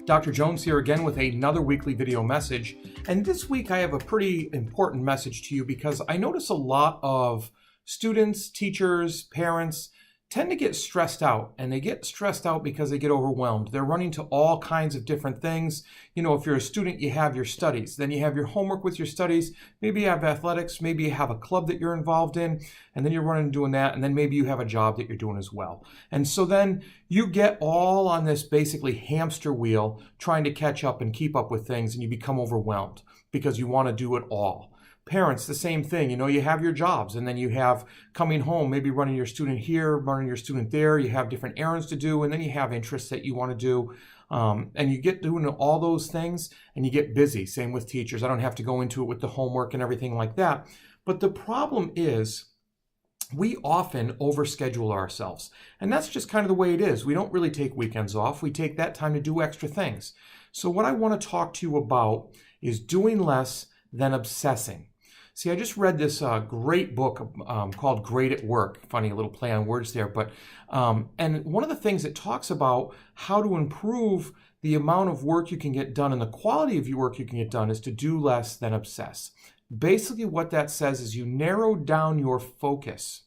Dr. Jones here again with another weekly video message. And this week I have a pretty important message to you because I notice a lot of students, teachers, parents tend to get stressed out, and they get stressed out because they get overwhelmed. They're running to all kinds of different things. You know, if you're a student, you have your studies, then you have your homework with your studies, maybe you have athletics, maybe you have a club that you're involved in, and then you're running and doing that, and then maybe you have a job that you're doing as well. And so then you get all on this basically hamster wheel trying to catch up and keep up with things, and you become overwhelmed because you want to do it all. Parents, the same thing. You know, you have your jobs, and then you have coming home, maybe running your student here, running your student there. You have different errands to do, and then you have interests that you want to do. And you get doing all those things, and you get busy. Same with teachers. I don't have to go into it with the homework and everything like that. But the problem is we often overschedule ourselves. And that's just kind of the way it is. We don't really take weekends off. We take that time to do extra things. So what I want to talk to you about is doing less than obsessing. See, I just read this great book called Great at Work. Funny, a little play on words there. But and one of the things it talks about how to improve the amount of work you can get done and the quality of your work you can get done is to do less than obsess. Basically, what that says is you narrow down your focus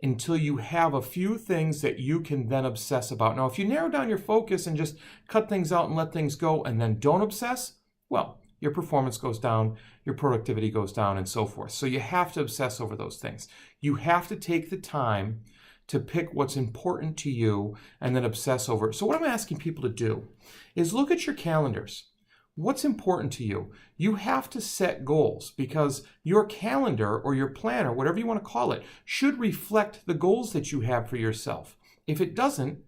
until you have a few things that you can then obsess about. Now, if you narrow down your focus and just cut things out and let things go and then don't obsess, well, your performance goes down, your productivity goes down, and so forth. So you have to obsess over those things. You have to take the time to pick what's important to you and then obsess over it. So what I'm asking people to do is look at your calendars. What's important to you? You have to set goals because your calendar or your planner, whatever you want to call it, should reflect the goals that you have for yourself. If it doesn't,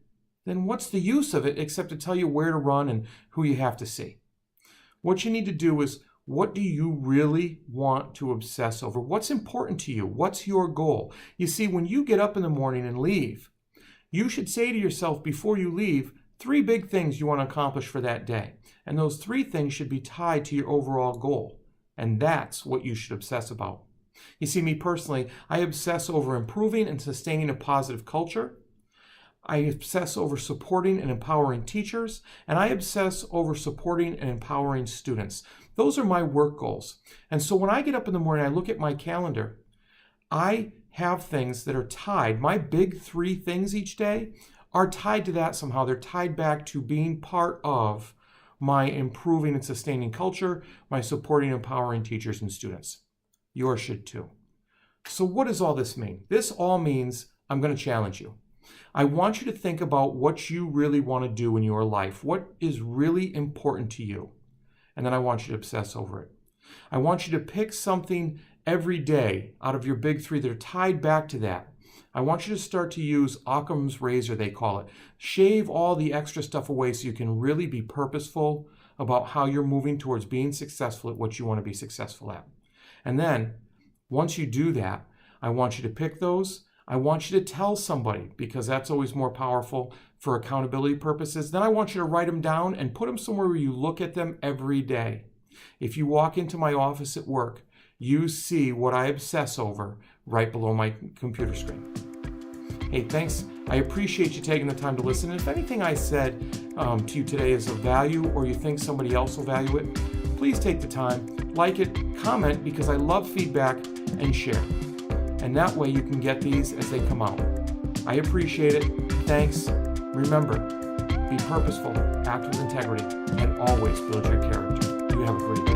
then what's the use of it except to tell you where to run and who you have to see? What you need to do is, what do you really want to obsess over? What's important to you? What's your goal? You see, when you get up in the morning and leave, you should say to yourself before you leave, 3 big things you want to accomplish for that day. And those 3 things should be tied to your overall goal. And that's what you should obsess about. You see, me personally, I obsess over improving and sustaining a positive culture. I obsess over supporting and empowering teachers, and I obsess over supporting and empowering students. Those are my work goals. And so when I get up in the morning, I look at my calendar, I have things that are tied. My big 3 things each day are tied to that somehow. They're tied back to being part of my improving and sustaining culture, my supporting and empowering teachers and students. Yours should too. So what does all this mean? This all means I'm going to challenge you. I want you to think about what you really want to do in your life. What is really important to you? And then I want you to obsess over it. I want you to pick something every day out of your big 3 that are tied back to that. I want you to start to use Occam's razor, they call it. Shave all the extra stuff away so you can really be purposeful about how you're moving towards being successful at what you want to be successful at. And then, once you do that, I want you to pick those. I want you to tell somebody because that's always more powerful for accountability purposes. Then I want you to write them down and put them somewhere where you look at them every day. If you walk into my office at work, you see what I obsess over right below my computer screen. Hey, thanks. I appreciate you taking the time to listen. And if anything I said to you today is of value or you think somebody else will value it, please take the time, like it, comment because I love feedback, and share. And that way you can get these as they come out. I appreciate it. Thanks. Remember, be purposeful, act with integrity, and always build your character. You have a great day.